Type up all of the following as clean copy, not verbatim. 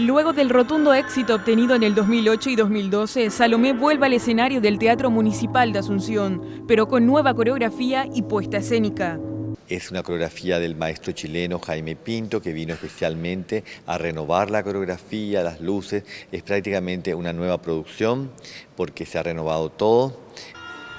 Luego del rotundo éxito obtenido en el 2008 y 2012, Salomé vuelve al escenario del Teatro Municipal de Asunción, pero con nueva coreografía y puesta escénica. Es una coreografía del maestro chileno Jaime Pinto, que vino especialmente a renovar la coreografía, las luces. Es prácticamente una nueva producción porque se ha renovado todo.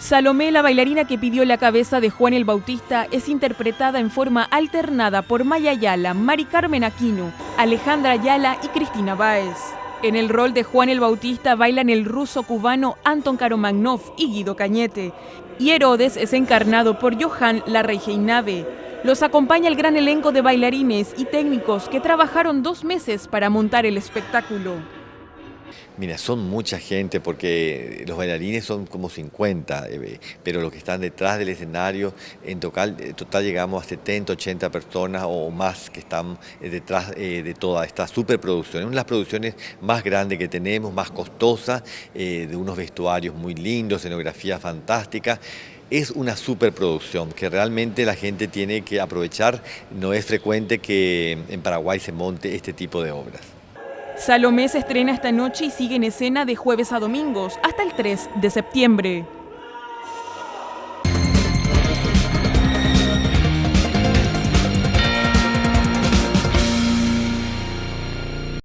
Salomé, la bailarina que pidió la cabeza de Juan el Bautista, es interpretada en forma alternada por Maya Ayala, Mari Carmen Aquino, Alejandra Ayala y Cristina Báez. En el rol de Juan el Bautista bailan el ruso cubano Anton Karomagnov y Guido Cañete. Y Herodes es encarnado por Johan Larrey-Heinave. Los acompaña el gran elenco de bailarines y técnicos que trabajaron 2 meses para montar el espectáculo. Mira, son mucha gente porque los bailarines son como 50, pero los que están detrás del escenario, en total llegamos a 70, 80 personas o más que están detrás de toda esta superproducción. Es una de las producciones más grandes que tenemos, más costosas, de unos vestuarios muy lindos, escenografía fantástica. Es una superproducción que realmente la gente tiene que aprovechar. No es frecuente que en Paraguay se monte este tipo de obras. Salomé se estrena esta noche y sigue en escena de jueves a domingos hasta el 3 de septiembre.